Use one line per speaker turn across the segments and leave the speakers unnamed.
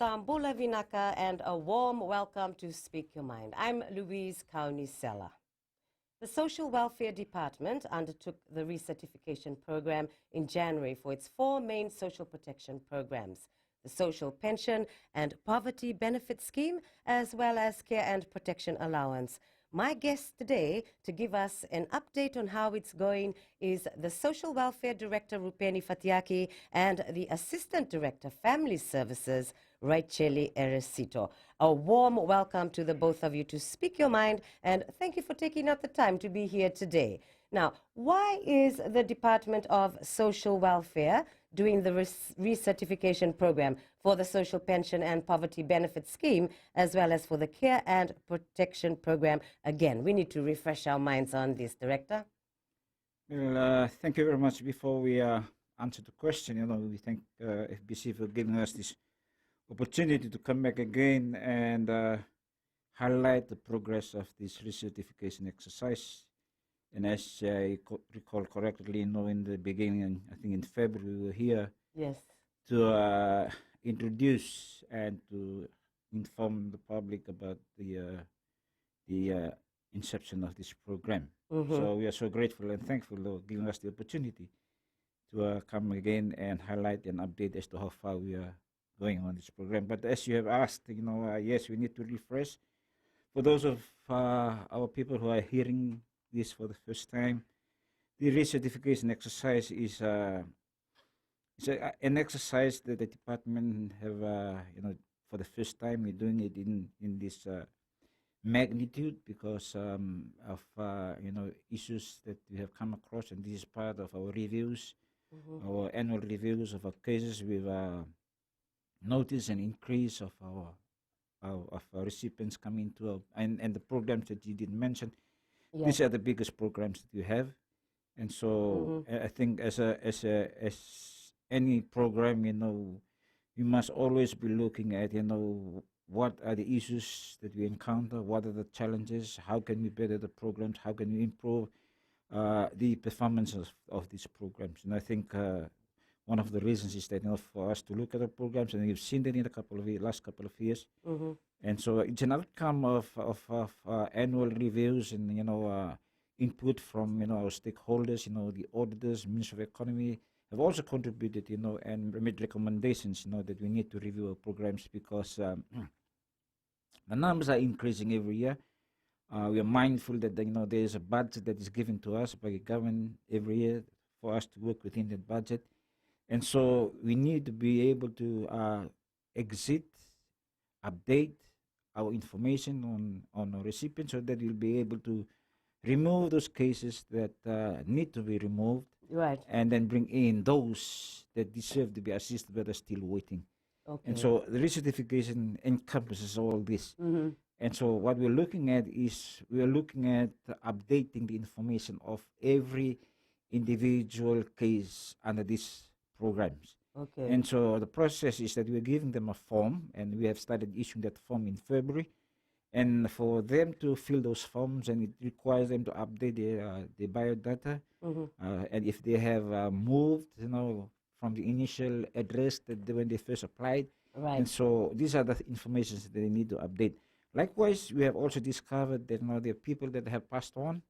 Sambula Vinaka, and a warm welcome to Speak Your Mind. I'm Louise Kaunisela. The Social Welfare Department undertook the recertification program in January for its four main social protection programs: the Social Pension and Poverty Benefit Scheme, as well as Care and Protection Allowance. My guest today to give us an update on how it's going is the Social Welfare Director, Rupeni Fatiaki, and the Assistant Director, Family Services, Raicheli Eresito. A warm welcome to the both of you to Speak Your Mind, and thank you for taking out the time to be here today. Now, why is the Department of Social Welfare doing the recertification program for the Social Pension and Poverty Benefit Scheme, as well as for the Care and Protection Program? Again, we need to refresh our minds on this, Director.
Well, thank you very much. Before we answer the question, we thank FBC for giving us this opportunity to come back again and highlight the progress of this recertification exercise. And as I recall correctly, in the beginning, I think in February, we were here to introduce and to inform the public about the inception of this program. So we are so grateful and thankful for giving us the opportunity to come again and highlight and update as to how far we are going on this program. But as you have asked, yes, we need to refresh. For those of our people who are hearing this for the first time, the recertification exercise is an exercise that the department have, for the first time we're doing it in this magnitude because of issues that we have come across, and this is part of our reviews, our annual reviews of our cases. We've noticed an increase of our recipients coming to and the programs that you did mention. Yes. These are the biggest programs that you have, and so I think as any program, you must always be looking at what are the issues that we encounter, what are the challenges, how can we better the programs, how can we improve the performance of these programs. And I think one of the reasons is that for us to look at the programs, and you've seen that in the last couple of years. And so it's an outcome of annual reviews and input from our stakeholders, the auditors, Ministry of Economy have also contributed, and made recommendations, that we need to review our programs because the numbers are increasing every year. We are mindful that there is a budget that is given to us by the government every year for us to work within that budget, and so we need to be able to update our information on our recipients so that we'll be able to remove those cases that need to be removed, right, and then bring in those that deserve to be assisted but are still waiting. Okay. And so the recertification encompasses all this. And so what we're looking at is updating the information of every individual case under these programs. Okay. And so the process is that we're giving them a form, and we have started issuing that form in February. And for them to fill those forms, and it requires them to update their biodata. And if they have moved, from the initial address when they first applied. Right. And so these are the information that they need to update. Likewise, we have also discovered that there are people that have passed on,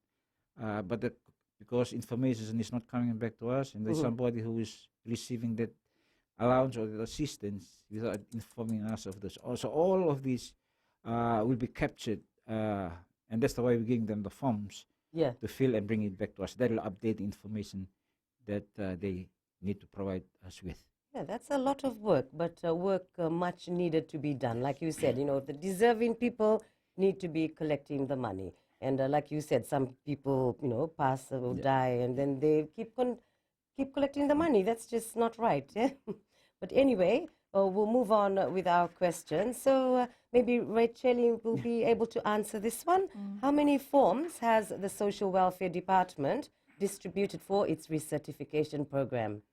but because information is not coming back to us, and there's somebody who is receiving that allowance or the assistance without informing us of this. Also, all of these will be captured, and that's the way we're giving them the forms to fill and bring it back to us. That will update the information that they need to provide us with.
Yeah, that's a lot of work, but work much needed to be done. Like you said, the deserving people need to be collecting the money. And like you said, some people, pass or die, and then they keep collecting the money. That's just not right. But anyway, we'll move on with our questions. So maybe Raicheli will be able to answer this one. How many forms has the Social Welfare Department distributed for its recertification program?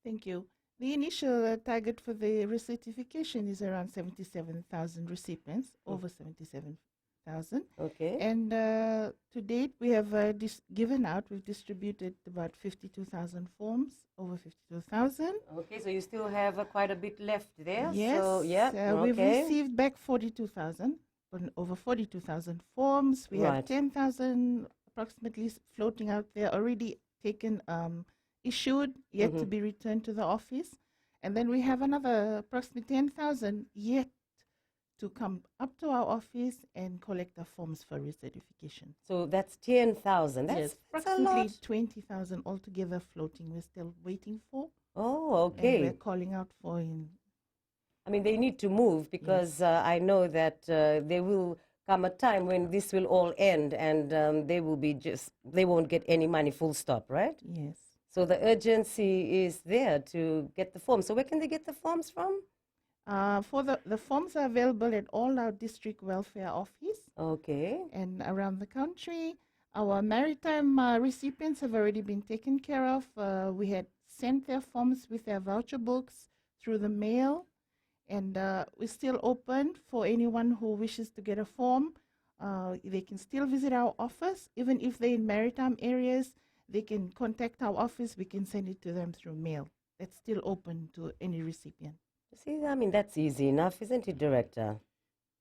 Thank you. The initial target for the recertification is around 77,000 recipients, over 77,000 50,000.
Okay.
And to date, we have we've distributed about 52,000 forms, over 52,000.
Okay, so you still have quite a bit left there.
Yes,
So, yeah,
we've
okay.
received back 42,000, over 42,000 forms. We have
Right.
10,000 approximately floating out there, already taken, issued, yet to
Mhm.
be returned to the office. And then we have another approximately 10,000 yet to come up to our office and collect the forms for recertification.
So that's 10,000. That's,
Yes,
that's a
approximately
lot.
20,000 altogether floating. We're still waiting for,
Oh,
and we're
okay.
calling out for in.
I mean, they need to move because I know that there will come a time when this will all end and they will be they won't get any money, full stop, right?
Yes.
So the urgency is there to get the forms. So where can they get the forms from?
For the forms are available at all our district welfare office
Okay.
and around the country. Our maritime recipients have already been taken care of. We had sent their forms with their voucher books through the mail, and we're still open for anyone who wishes to get a form. They can still visit our office, even if they're in maritime areas. They can contact our office. We can send it to them through mail. That's still open to any recipient.
See, I mean, that's easy enough, isn't it, Director?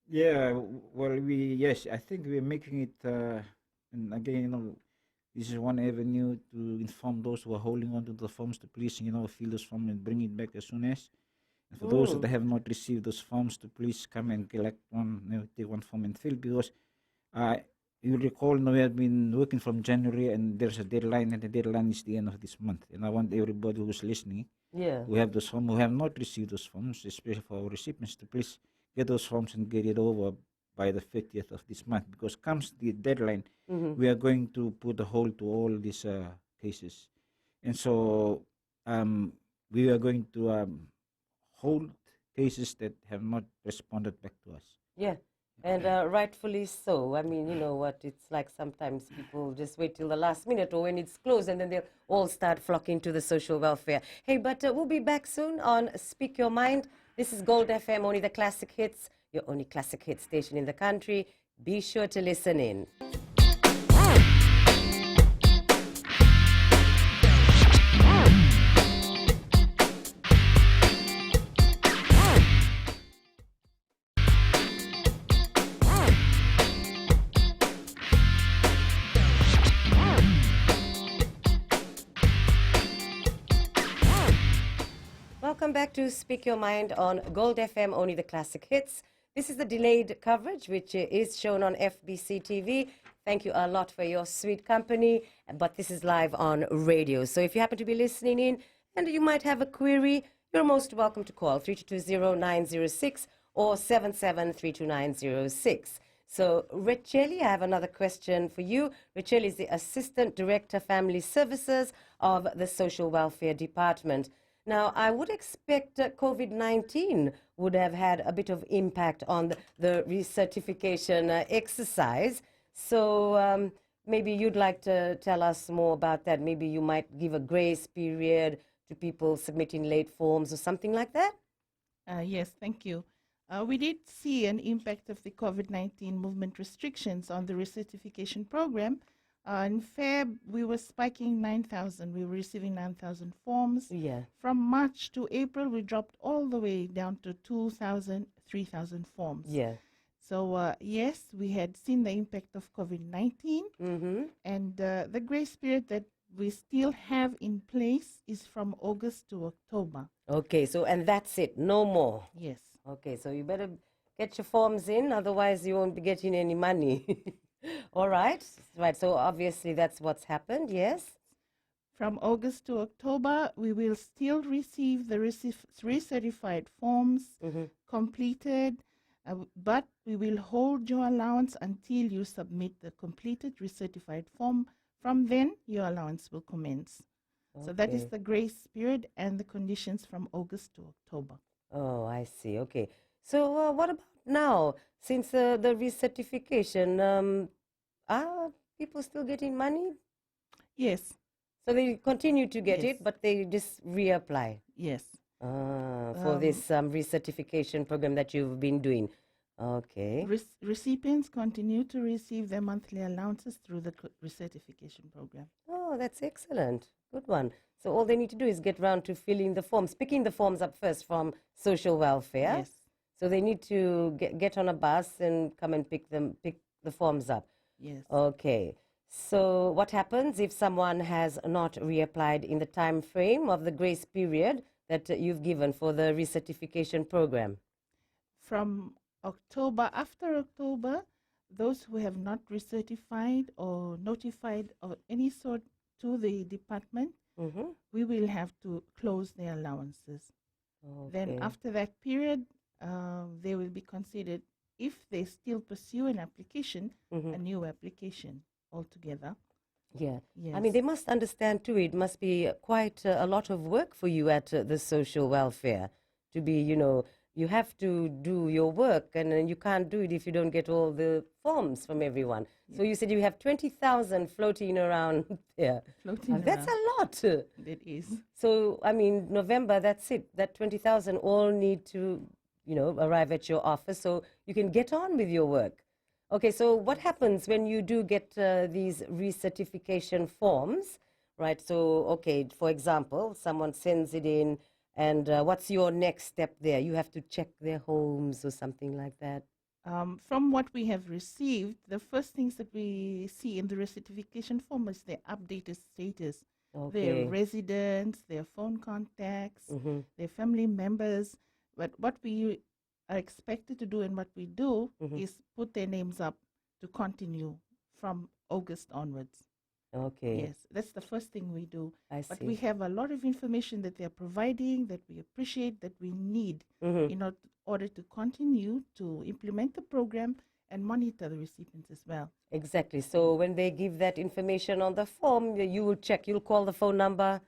Yeah, well, yes, I think we're making it, and again, this is one avenue to inform those who are holding on to the forms to please, fill those forms and bring it back as soon as. And for those that have not received those forms, to please come and collect one, take one form and fill, because uh, you recall, we have been working from January and there's a deadline, and the deadline is the end of this month. And I want everybody who's listening,
Yeah.
who have those forms, who have not received those forms, especially for our recipients, to please get those forms and get it over by the 30th of this month, because comes the deadline,
Mm-hmm.
we are going to put a hold to all these cases. And so we are going to hold cases that have not responded back to us.
Yeah. And rightfully so. I mean, you know what? It's like sometimes people just wait till the last minute or when it's closed and then they'll all start flocking to the social welfare. Hey, but we'll be back soon on Speak Your Mind. This is Gold FM, only the classic hits, your only classic hit station in the country. Be sure to listen in. Welcome back to Speak Your Mind on Gold FM, only the classic hits. This is the delayed coverage, which is shown on FBC TV. Thank you a lot for your sweet company, but this is live on radio. So if you happen to be listening in and you might have a query, you're most welcome to call 3220-906 or 77-32906. So, Racheli, I have another question for you. Racheli is the Assistant Director, Family Services of the Social Welfare Department. Now, I would expect COVID-19 would have had a bit of impact on the recertification exercise. So maybe you'd like to tell us more about that. Maybe you might give a grace period to people submitting late forms or something like that?
Yes, thank you. We did see an impact of the COVID-19 movement restrictions on the recertification program. In Feb, we were spiking 9,000. We were receiving 9,000 forms.
Yeah.
From March to April, we dropped all the way down to 2,000, 3,000 forms.
Yeah.
So, yes, we had seen the impact of COVID-19.
Mm-hmm.
And the grace period that we still have in place is from August to October.
Okay, so, and that's it, no more.
Yes.
Okay, so you better get your forms in, otherwise you won't be getting any money. All right, right. So obviously that's what's happened, yes?
From August to October, we will still receive the recertified forms completed, but we will hold your allowance until you submit the completed recertified form. From then, your allowance will commence.
Okay.
So that is the grace period and the conditions from August to October.
Oh, I see. Okay. So what about now? Since the recertification, are people still getting money?
Yes.
So they continue to get
Yes.
it, but they just reapply
Yes.
for this recertification program that you've been doing. Okay.
Recipients continue to receive their monthly allowances through the recertification program.
Oh, that's excellent. Good one. So all they need to do is get round to filling the forms, picking the forms up first from social welfare.
Yes,
So they need to get on a bus and come and pick the forms up.
yes.
Okay. So what happens if someone has not reapplied in the time frame of the grace period that you've given for the recertification program?
From October, after October, those who have not recertified or notified of any sort to the department,
Mm-hmm.
we will have to close their allowances. Then
Okay.
after that period, they will be considered, if they still pursue an application,
Mm-hmm.
a new application altogether.
Yeah.
Yes.
I mean, they must understand too, it must be quite a lot of work for you at the social welfare to be, you have to do your work and then you can't do it if you don't get all the forms from everyone. So you said you have 20,000 floating around there.
Floating
That's
around.
a lot.
That is.
So, I mean, November, that's it. That 20,000 all need to, arrive at your office so you can get on with your work. Okay, so what happens when you do get these recertification forms, right? So, okay, for example, someone sends it in, and what's your next step there? You have to check their homes or something like that.
From what we have received, the first things that we see in the recertification form is their updated status, their
Okay.
residence, their phone contacts,
Mm-hmm.
their family members. But what we are expected to do and what we do is put their names up to continue from August onwards.
Okay.
Yes, that's the first thing we do.
I
But
see.
we have a lot of information that they are providing that we appreciate, that we need
Mm-hmm.
in order to continue to implement the program and monitor the recipients as well.
Exactly. So when they give that information on the form, you will check, you'll call the phone number,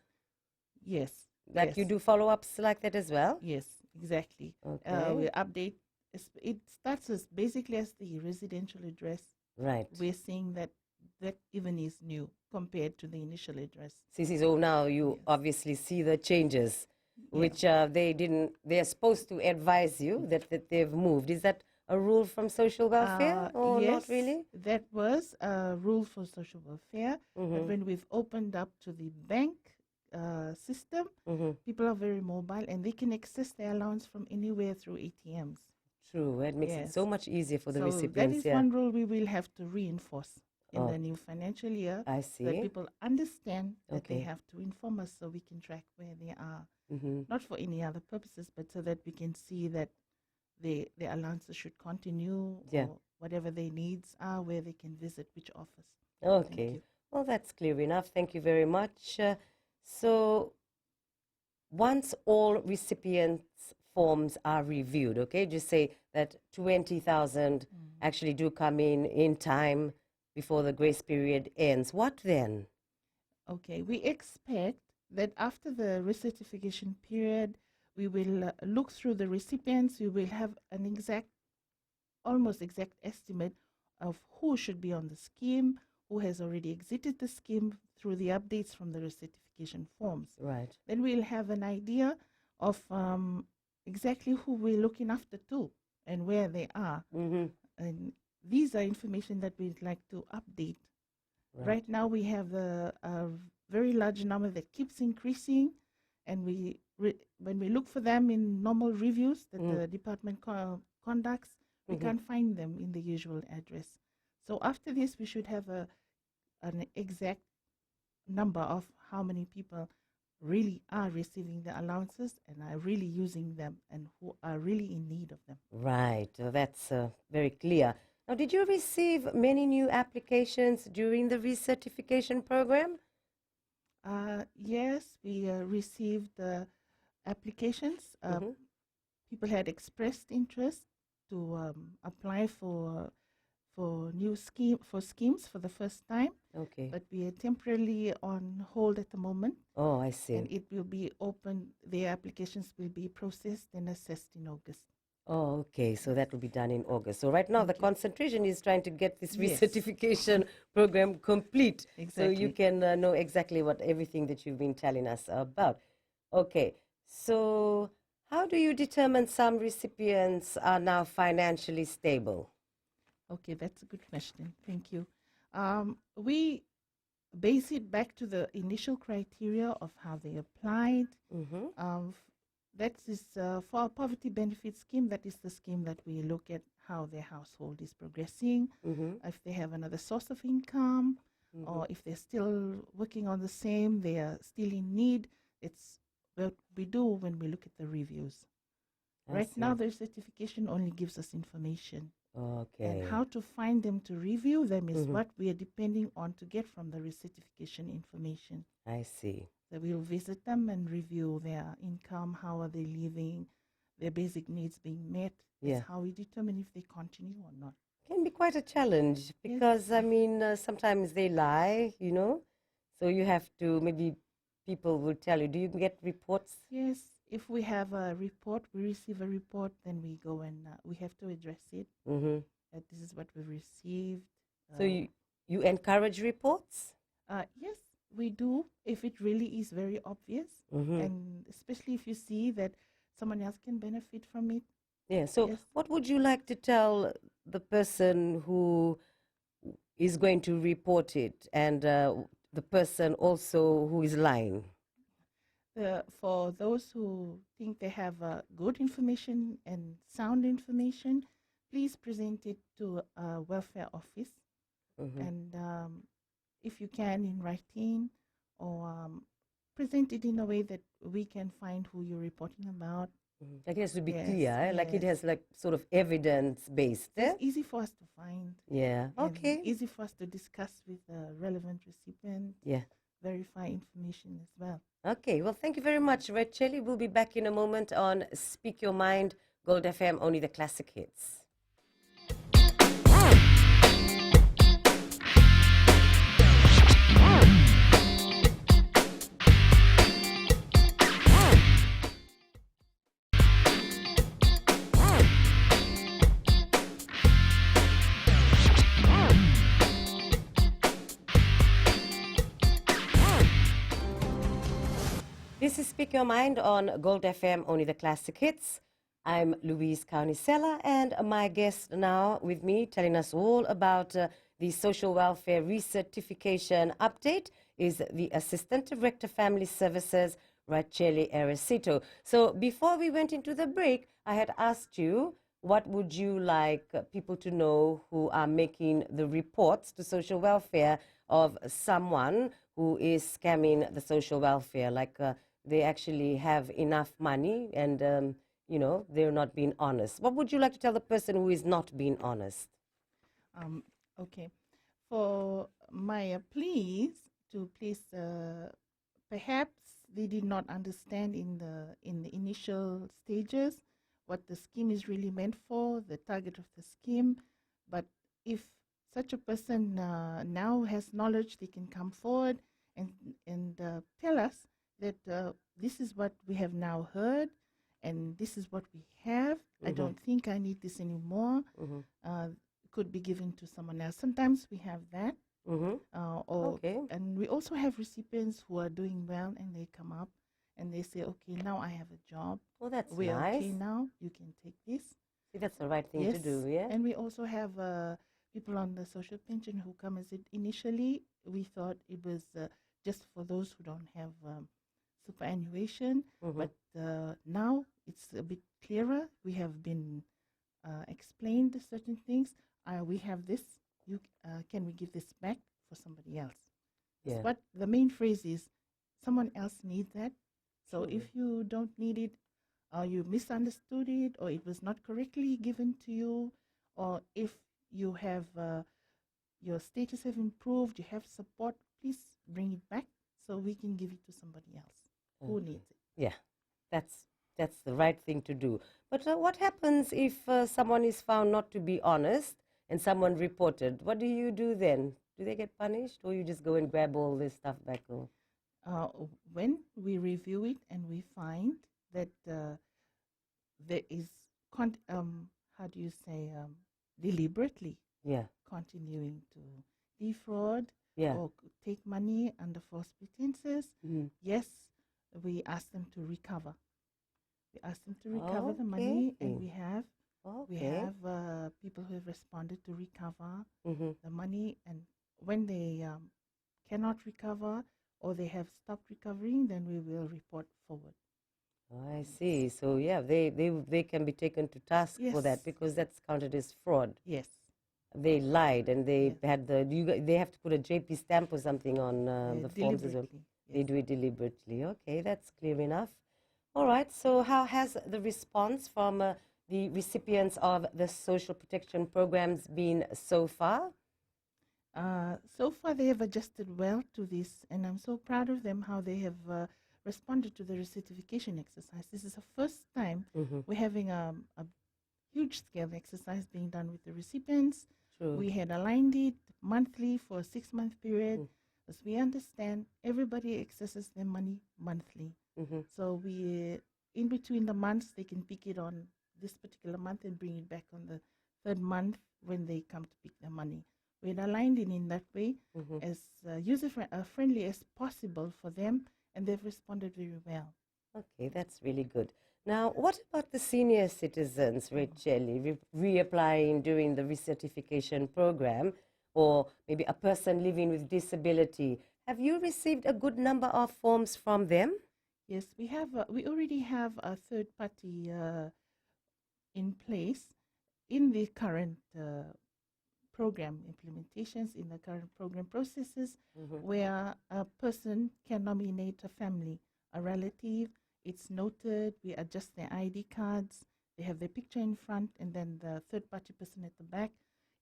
Yes.
like
yes,
you do follow-ups like that as well?
Yes, exactly.
Okay.
We update. It starts as basically as the residential address.
Right.
We're seeing that even is new compared to the initial address.
See, so now you
Yes.
obviously see the changes,
Yeah.
which they're supposed to advise you that they've moved. Is that a rule from social welfare or
yes,
not really?
that was a rule for social welfare. But when we've opened up to the bank system, people are very mobile and they can access their allowance from anywhere through ATMs.
True. It makes it
Yes.
so much easier for the
So that
recipients.
is
Yeah.
one rule we will have to reinforce in
Oh.
the new financial year,
I
so that
see.
people understand that they
Okay.
have to inform us so we can track where they are,
Mm-hmm.
not for any other purposes, but so that we can see that their allowances should continue,
Yeah.
or whatever their needs are, where they can visit which office.
Okay.
you.
Well, that's clear enough. Thank you very much. So once all recipients' forms are reviewed, okay, just say that 20,000 actually do come in time before the grace period ends. What then?
Okay, we expect that after the recertification period, we will look through the recipients. We will have an almost exact estimate of who should be on the scheme, who has already exited the scheme through the updates from the recertification forms.
Right.
Then we'll have an idea of exactly who we're looking after too and where they are.
Mm-hmm.
And these are information that we'd like to update. Right now, we have a very large number that keeps increasing, and when we look for them in normal reviews that the department conducts, we can't find them in the usual address. So after this, we should have an exact number of how many people really are receiving the allowances and are really using them and who are really in need of them.
Right. That's very clear. Now, did you receive many new applications during the recertification program?
Yes, we received applications. People had expressed interest to apply for schemes for the first time,
Okay.
but we are temporarily on hold at the moment,
Oh, I see.
and it will be open. Their applications will be processed and assessed in August.
Oh, okay. So that will be done in August. So right now the concentration is trying to get this
Yes.
recertification program complete. So you
Exactly.
can know exactly what everything that you've been telling us about. Okay. So How do you determine some recipients are now financially stable?
Okay, that's a good question. Thank you. We base it back to the initial criteria of how they applied.
Mm-hmm.
That is for our poverty benefit scheme. That is the scheme that we look at how their household is progressing,
Mm-hmm.
if they have another source of income,
Mm-hmm.
or if they're still working on the same, they are still in need. It's what we do when we look at the reviews.
I
Right
see.
now, the certification only gives us information.
Okay.
And how to find them to review them is
Mhm.
what we are depending on to get from the recertification information.
I see.
So we'll visit them and review their income, how are they living, their basic needs being met.
Yeah.
That's how we determine if they continue or not.
Can be quite a challenge because, I mean, sometimes they lie, you know. So you have to, maybe people will tell you, do you get reports?
Yes, if we have a report, we receive a report, then we go and we have to address it.
Mm-hmm.
That this is what we received.
So you encourage reports?
Yes, we do if it really is very obvious,
Mm-hmm.
and especially if you see that someone else can benefit from it.
Yeah. So
Yes.
what would you like to tell the person who is going to report it and the person also who is lying?
For those who think they have good information and sound information, please present it to a welfare office,
Mm-hmm.
and if you can, in writing, or present it in a way that we can find who you're reporting about.
Mm-hmm. Like it has to be
Yes,
clear, eh? Like it
yes.
has like sort of evidence based. Eh?
It's easy for us to find.
Yeah.
And
Okay.
easy for us to discuss with the relevant recipient,
Yeah.
verify information as well.
Okay. Well, thank you very much, Red Chili. We'll be back in a moment on Speak Your Mind, Gold FM, only the classic hits. This is Speak Your Mind on Gold FM, only the classic hits. I'm Louise Kaunisella, and my guest now with me telling us all about the social welfare recertification update is the Assistant Director Family Services, Racheli Eresito. So before we went into the break, I had asked you, what would you like people to know who are making the reports to social welfare of someone who is scamming the social welfare, like they actually have enough money and, you know, they're not being honest. What would you like to tell the person who is not being honest?
Okay. For my pleas to please, perhaps they did not understand in the initial stages what the scheme is really meant for, the target of the scheme. But if such a person now has knowledge, they can come forward and tell us that this is what we have now heard, and this is what we have. I don't think I need this anymore. Could be given to someone else. Sometimes we have that.
Okay.
And we also have recipients who are doing well, and they come up and they say, okay, now I have a job.
Well, that's
We're
nice.
okay now. You can take this.
See, that's the right thing
Yes.
to do, yeah?
And we also have people on the social pension who come as it initially. We thought it was just for those who don't have superannuation, but now it's a bit clearer. We have been explained certain things. We have this. Can we give this back for somebody else?
Yeah.
But the main phrase is, someone else needs that. So
True.
if you don't need it, or you misunderstood it, or it was not correctly given to you, or if you have your status have improved, you have support, please bring it back so we can give it to somebody else who needs it.
Yeah, that's the right thing to do. But what happens if someone is found not to be honest and someone reported? What do you do then? Do they get punished, or you just go and grab all this stuff back home?
When we review it and we find that there is, how do you say, deliberately
Yeah,
continuing to defraud
yeah.
or take money under false pretenses,
Mhm.
yes, we ask them to recover. We ask them to recover the money, and we have
Okay.
people who have responded to recover
Mm-hmm.
the money, and when they cannot recover or they have stopped recovering, then we will report forward.
I see. So yeah, they can be taken to task for that
Yes.
because that's counted as fraud.
Yes.
They lied and they
Yes.
had they have to put a JP stamp or something on the forms as well.
Deliberately.
They
Yes.
do it deliberately. Okay, that's clear enough. All right. So how has the response from the recipients of the social protection programs been so far?
So far, they have adjusted well to this, and I'm so proud of them how they have responded to the recertification exercise. This is the first time
Mm-hmm.
we're having a huge scale exercise being done with the recipients.
True.
We had aligned it monthly for a 6-month period.
Mm.
As we understand, everybody accesses their money monthly.
Mm-hmm.
So we, in between the months, they can pick it on this particular month and bring it back on the third month when they come to pick their money. We had aligned it in that way
Mm-hmm.
as user-friendly as possible for them, and they've responded very well.
Okay, that's really good. Now, what about the senior citizens, Rachel, reapplying during the recertification program, or maybe a person living with disability? Have you received a good number of forms from them?
Yes, we have. We already have a third party in place in the current program implementations, in the current program processes, where a person can nominate a family, a relative. It's noted. We adjust their ID cards. They have their picture in front, and then the third party person at the back.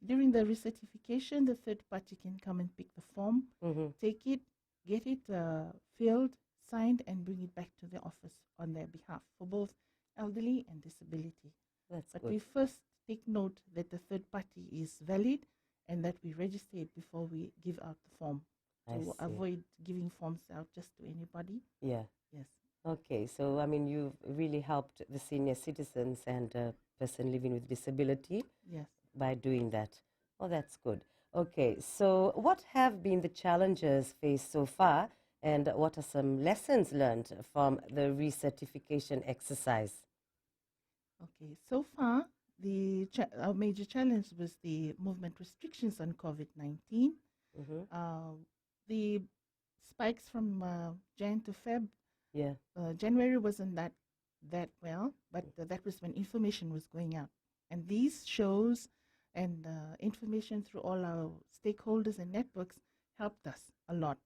During the recertification, the third party can come and pick the form,
Mm-hmm.
take it, get it filled, signed, and bring it back to the office on their behalf for both elderly and disability.
That's
But
good.
we first take note that the third party is valid and that we register it before we give out the form
I
to
see.
avoid giving forms out just to anybody.
Yeah.
Yes.
Okay, so I mean, you've really helped the senior citizens and person living with disability
Yes.
by doing that. Oh, that's good. Okay, so what have been the challenges faced so far, and what are some lessons learned from the recertification exercise?
Okay. So far, our major challenge was the movement restrictions on COVID-19.
Mm-hmm.
The spikes from Jan to Feb.
Yeah.
January wasn't that well, but that was when information was going out, and these shows and information through all our stakeholders and networks helped us a lot,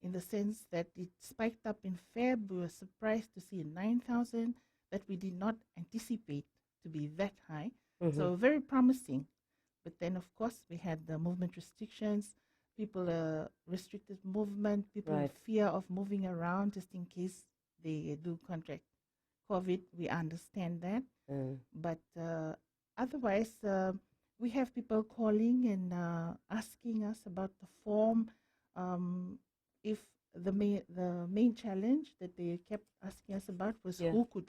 in the sense that it spiked up in Feb. We were surprised to see 9,000 that we did not anticipate to be that high.
Mm-hmm.
So very promising. But then, of course, we had the movement restrictions. People restricted movement. People in
Right.
fear of moving around just in case they do contract COVID. We understand that. But otherwise, we have people calling and asking us about the form. If the main challenge that they kept asking us about was
Yeah.
who could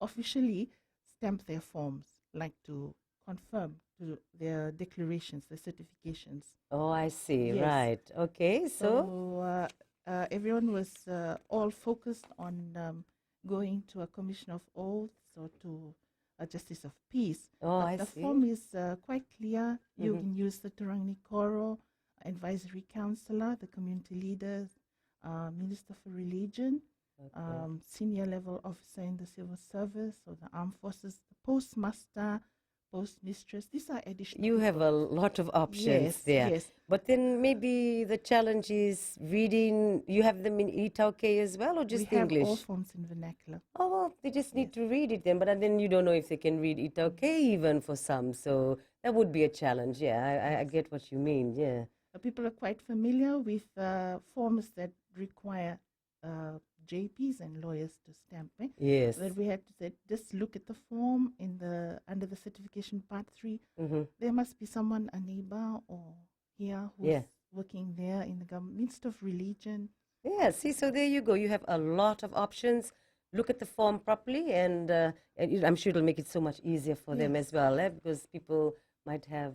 officially stamp their forms, like to confirm to their declarations, their certifications.
Oh, I see.
Yes.
Right. Okay, so
So everyone was all focused on going to a commission of oaths or to a justice of peace.
oh,
But
I
the
see.
form is quite clear. You
Mhm.
can use the Turang Nikoro advisory counselor, the community leaders, minister for religion,
Okay.
senior level officer in the civil service or the armed forces, the postmaster, postmistress. These are additional.
You have a lot of options
Yes,
there.
yes.
But then maybe the challenge is reading. You have them in Itauke as well, or just
we have
English?
all forms in vernacular.
Oh, well, they just need to read it then. But then you don't know if they can read Itauke even for some. So that would be a challenge. Yeah, I get what you mean. Yeah.
People are quite familiar with forms that require JPs and lawyers to stamp.
Yes.
That we had to say, just look at the form under the certification part 3.
Mm-hmm.
There must be someone, a neighbor or here who's
Yeah.
working there in the midst of religion.
Yeah, see, so there you go. You have a lot of options. Look at the form properly, and I'm sure it'll make it so much easier for them
Yes.
as well, because people might have,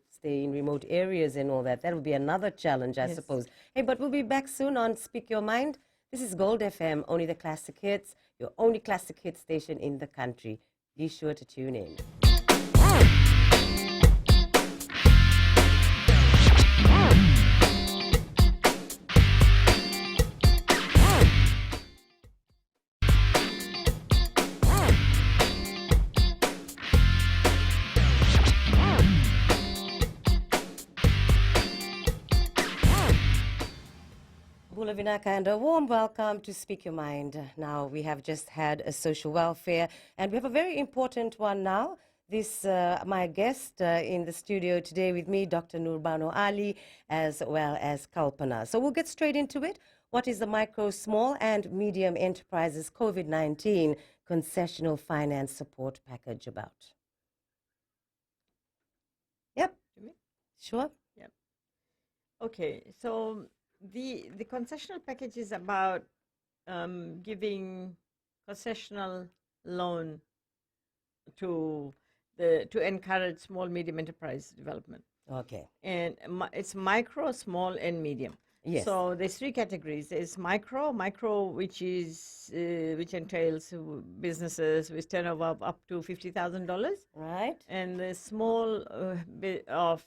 stay in remote areas and all that. That would be another challenge, I
Yes.
suppose. Hey, but we'll be back soon on Speak Your Mind. This is Gold FM, only the classic hits, your only classic hit station in the country. Be sure to tune in. Bula Vinaka, and a warm welcome to Speak Your Mind. Now, we have just had a social welfare, and we have a very important one now. This, my guest in the studio today with me, Dr. Nurbano Ali, as well as Kalpana. So we'll get straight into it. What is the Micro, Small and Medium Enterprises COVID-19 Concessional Finance Support Package about? Yep. Sure.
Yep. Okay, so the concessional package is about giving concessional loan to encourage small medium enterprise development,
Okay.
and it's micro, small, and medium.
Yes.
So there's three categories. There's micro, which is which entails businesses with turnover of up to $50,000,
Right.
and the small bit of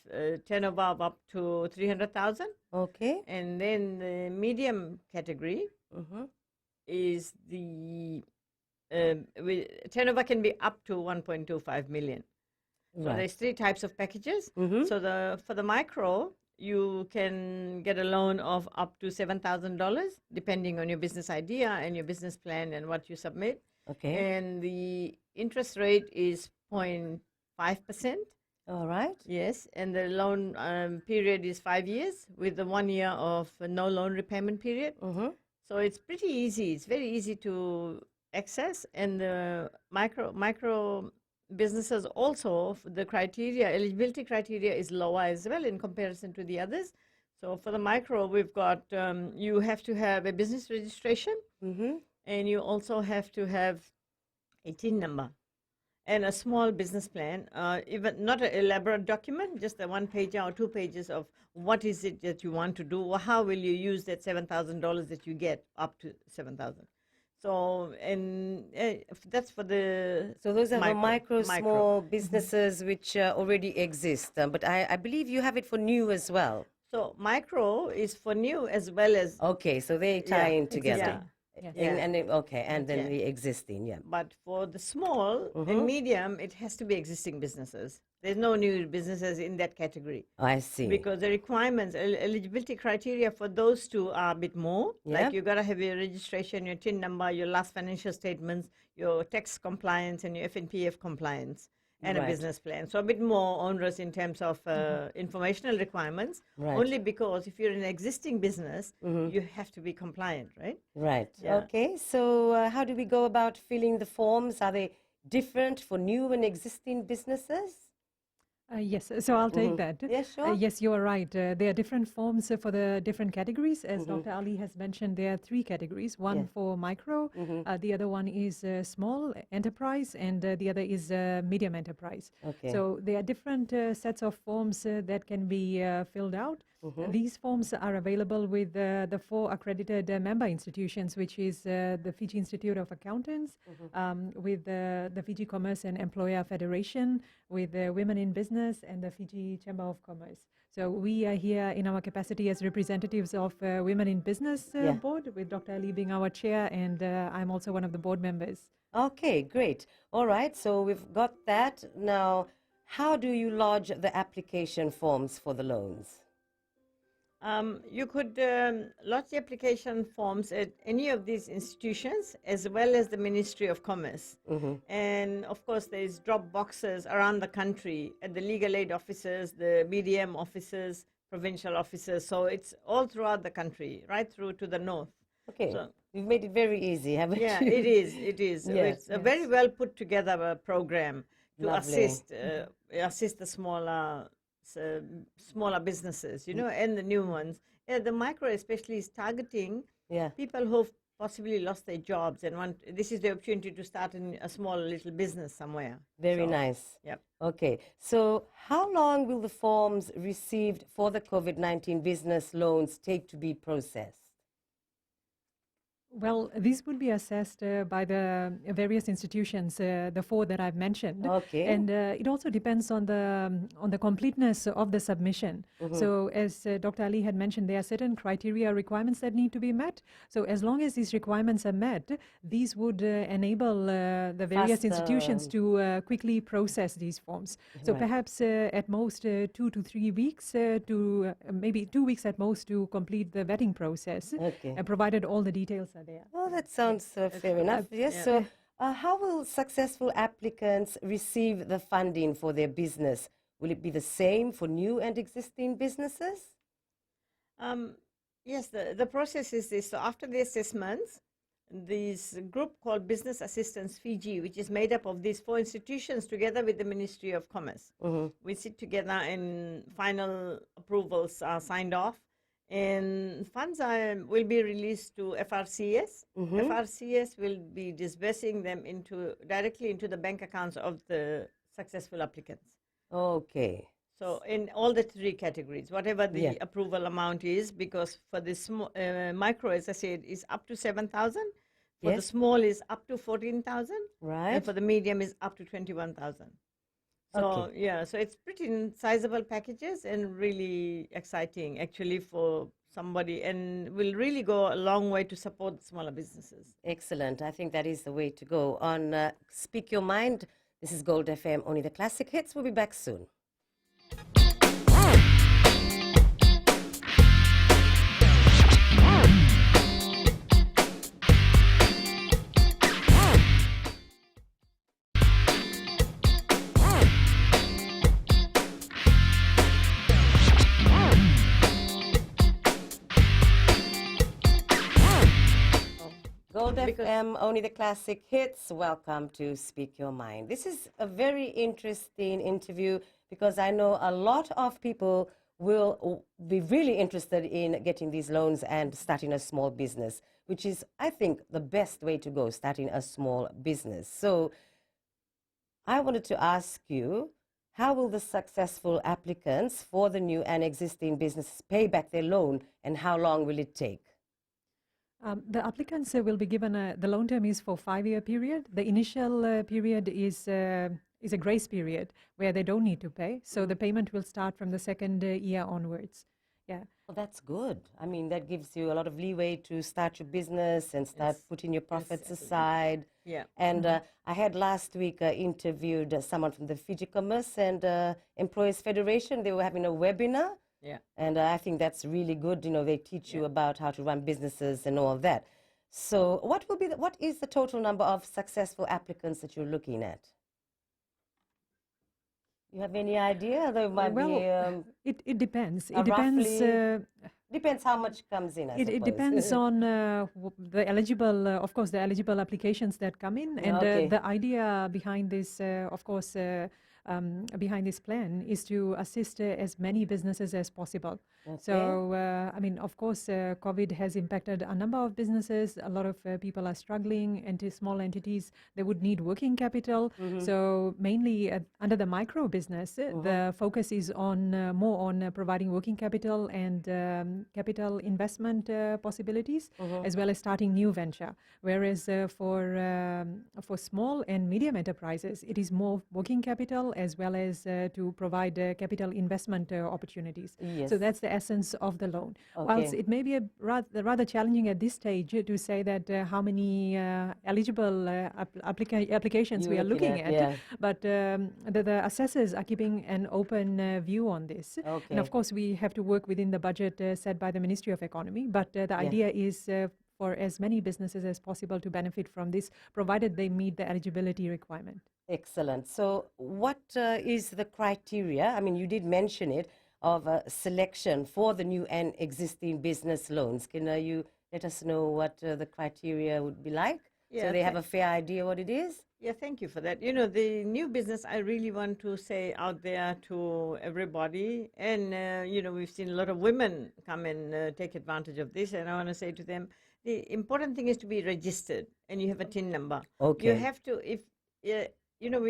turnover of up to 300,000.
Okay.
And then the medium category
Mm-hmm.
is turnover can be up to 1.25 million. So
Right.
there's three types of packages.
Mm-hmm.
So for the micro, you can get a loan of up to $7,000, depending on your business idea and your business plan and what you submit.
Okay.
And the interest rate is 0.5%.
All right.
Yes, and the loan period is 5 years with the 1 year of no loan repayment period.
Mm-hmm.
So it's pretty easy. It's very easy to access, and the micro businesses also, the eligibility criteria is lower as well in comparison to the others. So for the micro, we've got you have to have a business registration,
Mm-hmm.
and you also have to have a TIN number and a small business plan, even not an elaborate document, just a 1 page or 2 pages of what is it that you want to do, or how will you use that $7,000 that you get up to 7,000. So, and that's for the
So those are the micro,
micro.
small businesses which already exist. But I believe you have it for new as well.
So micro is for new as well as
Okay, so they tie in together.
Yeah.
And then
Yeah.
the existing, yeah.
But for the small and medium, it has to be existing businesses. There's no new businesses in that category.
I see.
Because the requirements, eligibility criteria for those two are a bit more.
Yeah.
Like you got to have your registration, your TIN number, your last financial statements, your tax compliance, and your FNPF compliance, and
Right.
a business plan. So a bit more onerous in terms of informational requirements.
Right.
Only because if you're an existing business, you have to be compliant, right?
Right.
Yeah.
Okay, so how do we go about filling the forms? Are they different for new and existing businesses?
Yes, so I'll take that.
Yeah, sure.
Yes, you are right. There are different forms for the different categories. As Dr. Ali has mentioned, there are three categories. One
Yeah.
for micro, the other one is small enterprise, and the other is medium enterprise.
Okay.
So there are different sets of forms that can be filled out. These forms are available with the 4 accredited member institutions, which is the Fiji Institute of Accountants, with the Fiji Commerce and Employer Federation, with Women in Business, and the Fiji Chamber of Commerce. So we are here in our capacity as representatives of Women in Business
Yeah.
board, with Dr. Ali being our chair, and I'm also one of the board members.
Okay, great. All right, so we've got that. Now, how do you lodge the application forms for the loans?
You could lodge the application forms at any of these institutions as well as the Ministry of Commerce. And of course, there's drop boxes around the country at the legal aid offices, the BDM offices, provincial offices. So it's all throughout the country, right through to the north.
Okay,
So-
you've made it very easy, haven't
Yeah,
you?
it is. It is.
Yeah.
It's a very well put together program to
Lovely.
assist the smaller businesses, and the new ones. Yeah, the micro especially is targeting
Yeah.
people who've possibly lost their jobs and this is the opportunity to start a small little business somewhere.
Very
So,
nice.
Yep.
Okay, so how long will the forms received for the COVID-19 business loans take to be processed?
Well, these would be assessed by the various institutions, the four that I've mentioned.
Okay.
And it also depends on the completeness of the submission. So, as Dr. Ali had mentioned, there are certain criteria, requirements that need to be met. So, as long as these requirements are met, these would enable the various
Faster.
institutions to quickly process these forms. So,
Right.
perhaps at most 2 to 3 weeks to maybe 2 weeks at most to complete the vetting process,
Okay.
provided all the details are there.
Well, that sounds fair enough. Yes.
yeah.
So, how will successful applicants receive the funding for their business? Will it be the same for new and existing businesses?
Yes, the process is this. So after the assessments, this group called Business Assistance Fiji, which is made up of these four institutions together with the Ministry of Commerce. We sit together and final approvals are signed off, and funds will be released to FRCS. FRCS will be disbursing them directly into the bank accounts of the successful applicants.
Okay.
So in all the three categories, whatever the
Yeah.
approval amount is, because for the micro, as I said, is up to 7,000. For the
Yes.
small is up to 14,000.
Right.
And for the medium is up to 21,000. So
Okay.
yeah, so it's pretty sizable packages and really exciting actually for somebody, and will really go a long way to support smaller businesses.
Excellent. I think that is the way to go. On Speak Your Mind, this is Gold FM, only the classic hits. We'll be back soon. Gold FM, only the classic hits. Welcome to Speak Your Mind. This is a very interesting interview because I know a lot of people will be really interested in getting these loans and starting a small business, which is, I think, the best way to go, starting a small business. So I wanted to ask you, how will the successful applicants for the new and existing businesses pay back their loan, and how long will it take?
The applicants will be given the loan term is for 5-year period. The initial period is a grace period where they don't need to pay. So the payment will start from the second year onwards. Yeah.
Well, that's good. I mean, that gives you a lot of leeway to start your business and start
Yes.
putting your profits
Yes.
aside.
Yeah.
And I had last week interviewed someone from the Fiji Commerce and Employers Federation. They were having a webinar.
Yeah.
And I think that's really good. You know, they teach you about how to run businesses and all of that. So what is the total number of successful applicants that you're looking at? You have any idea? There might
Well,
be,
it depends. It depends.
roughly depends how much comes in, I
It
suppose.
depends on the eligible, of course, the eligible applications that come in. And
Okay.
the idea behind this, of course, behind this plan is to assist as many businesses as possible. So, I mean, of course, COVID has impacted a number of businesses. A lot of people are struggling, and small entities, they would need working capital. So, mainly under the micro business, the focus is on more on providing working capital and capital investment possibilities, as well as starting new venture. Whereas for small and medium enterprises, it is more working capital as well as to provide capital investment opportunities.
Yes.
So that's the essence of the loan. Whilst
Okay.
it may be a rather challenging at this stage to say that how many eligible applications
You
we are
were
looking
looking
at,
at,
but the assessors are keeping an open view on this. And
Okay.
of course, we have to work within the budget set by the Ministry of Economy, but the idea is for as many businesses as possible to benefit from this, provided they meet the eligibility requirement.
Excellent. So what is the criteria? I mean, you did mention it, of selection for the new and existing business loans. Can you let us know what the criteria would be like? So
Yeah,
they have a fair idea what it is?
Yeah, thank you for that. You know, the new business, I really want to say out there to everybody, and, you know, we've seen a lot of women come and take advantage of this, and I want to say to them, the important thing is to be registered, and you have a TIN number.
Okay.
You have to, if, you know,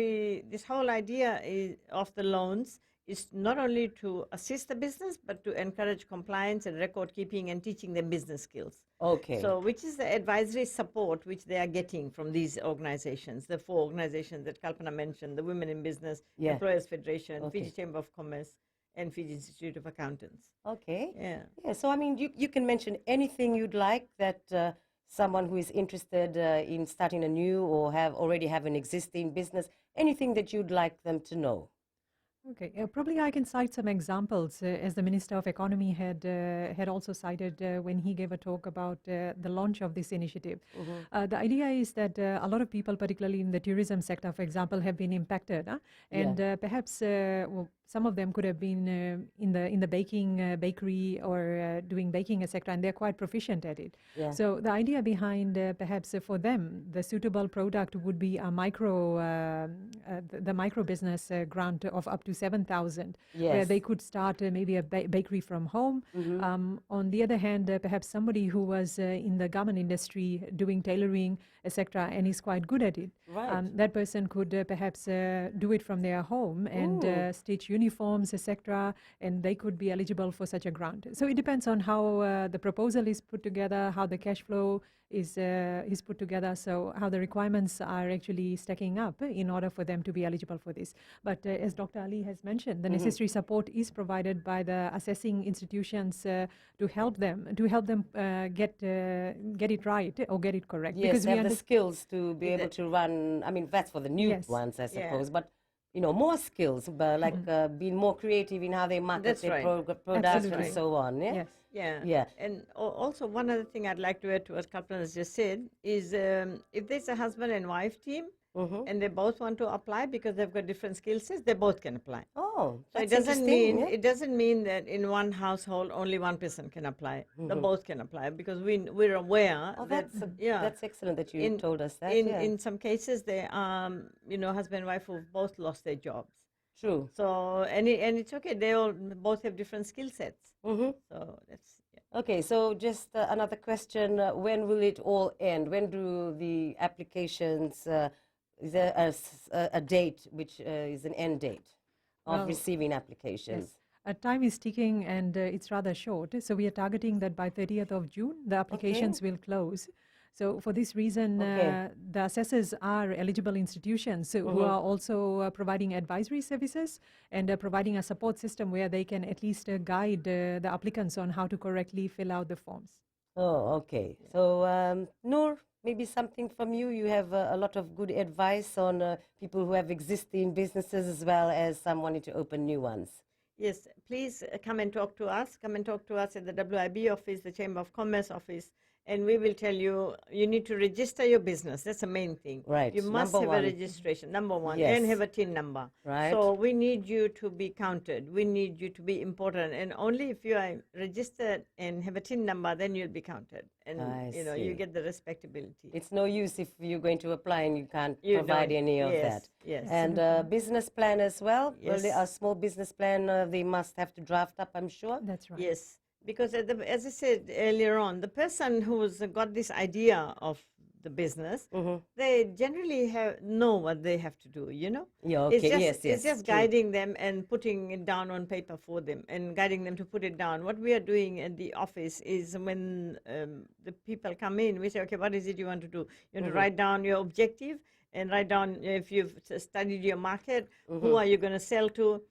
this whole idea of the loans is not only to assist the business, but to encourage compliance and record keeping and teaching them business skills.
Okay.
So, which is the advisory support which they are getting from these organizations, the 4 organizations that Kalpana mentioned, the Women in Business,
Yeah.
Employers Federation,
Okay.
Fiji Chamber of Commerce, and Fiji Institute of Accountants.
Okay.
Yeah.
Yeah, so I mean, you can mention anything you'd like that someone who is interested in starting a new or already have an existing business, anything that you'd like them to know.
Okay, probably I can cite some examples, as the Minister of Economy had also cited when he gave a talk about the launch of this initiative. The idea is that a lot of people, particularly in the tourism sector, for example, have been impacted, and perhaps some of them could have been in the baking, bakery, or doing baking, etc., and they're quite proficient at it.
Yeah.
So the idea behind perhaps for them, the suitable product would be a the micro business grant of up to 7,000, where
Yes.
they could start maybe a bakery from home. On the other hand, perhaps somebody who was in the garment industry doing tailoring, etc., and is quite good at it.
Right.
That person could perhaps do it from their home and stitch uniforms, etc., and they could be eligible for such a grant. So it depends on how the proposal is put together, how the cash flow is put together, so how the requirements are actually stacking up in order for them to be eligible for this. But as Dr. Ali has mentioned, the necessary support is provided by the assessing institutions to help them get it right or get it correct.
Yes,
we
have the skills to be able
That-
to run. I mean, that's for the new
Yes.
ones, I
Yeah.
suppose. But more skills, but like being more creative in how they market
That's
their
right.
products
Absolutely.
and so on. Yeah.
Yes.
Yeah.
Yeah.
And also, one other thing I'd like to add to what Kalpana has just said is if there's a husband and wife team and they both want to apply because they've got different skill sets, they both can apply.
Oh,
So
that's
it doesn't
interesting,
mean
yeah?
it doesn't mean that in one household only one person can apply. They both can apply because we're aware
Oh,
that
that's excellent that you told us that. Yeah.
in some cases there are husband and wife who've both lost their jobs.
True.
So and it's okay. They both have different skill sets. So that's
Okay, so just another question. When will it all end? When do the applications, is there a date which is an end date of
Well,
receiving applications?
Time is ticking and it's rather short. So we are targeting that by 30th of June, the applications will close. So for this reason,
Okay.
the assessors are eligible institutions who are also providing advisory services and providing a support system where they can at least guide the applicants on how to correctly fill out the forms.
Oh, okay. So, Noor, maybe something from you. You have a lot of good advice on people who have existing businesses as well as some wanting to open new ones.
yes. Please come and talk to us. Come and talk to us at the WIB office, the Chamber of Commerce office. And we will tell you, you need to register your business. That's the main thing.
Right,
You must
number
have
one.
a registration, number one,
Yes.
and have a TIN number.
Right.
So we need you to be counted. We need you to be important. And only if you are registered and have a TIN number, then you'll be counted. And,
I
you
see.
get the respectability.
It's no use if you're going to apply and you can't
You
provide
don't-
any of
yes,
that.
yes.
And business plan as well. Well,
Yes.
a small business plan they must have to draft up, I'm sure.
That's right.
Yes, because as I said earlier on, the person who's got this idea of the business, they generally know what they have to do.
Yeah, okay,
It's just,
yes,
It's just
true.
guiding them and putting it down on paper for them and guiding them to put it down. What we are doing at the office is when the people come in, we say, okay, what is it you want to do? You want to write down your objective and write down if you've studied your market, who are you going to sell to,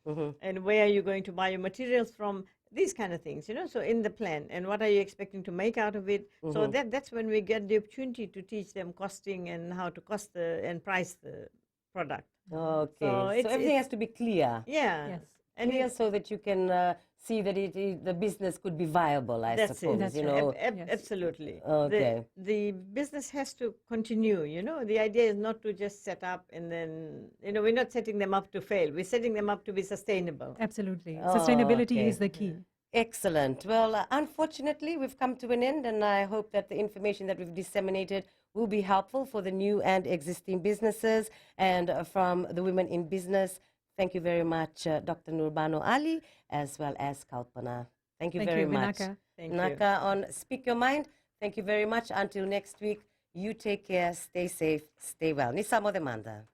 and where are you going to buy your materials from. These kind of things, so in the plan, and what are you expecting to make out of it? So that's when we get the opportunity to teach them costing and how to cost and price the product.
Okay,
So
so
it's-
everything
it's-
has to be clear.
Yeah.
Yes.
And
Clear so that you can see that the business could be viable, I
that's
suppose.
it.
That's
you
right.
know.
Yes.
Absolutely.
Okay.
The business has to continue, The idea is not to just set up and then, we're not setting them up to fail. We're setting them up to be sustainable.
Absolutely.
Oh,
Sustainability
okay.
is the key.
Excellent. Well, unfortunately, we've come to an end, and I hope that the information that we've disseminated will be helpful for the new and existing businesses. And from the Women in Business, thank you very much, Dr. Noor Bano Ali, as well as Kalpana. Thank you
Thank
very
you,
much.
Vinaka.
Thank you.
Naka on Speak Your Mind. Thank you very much. Until next week, you take care, stay safe, stay well. Nisamo demanda.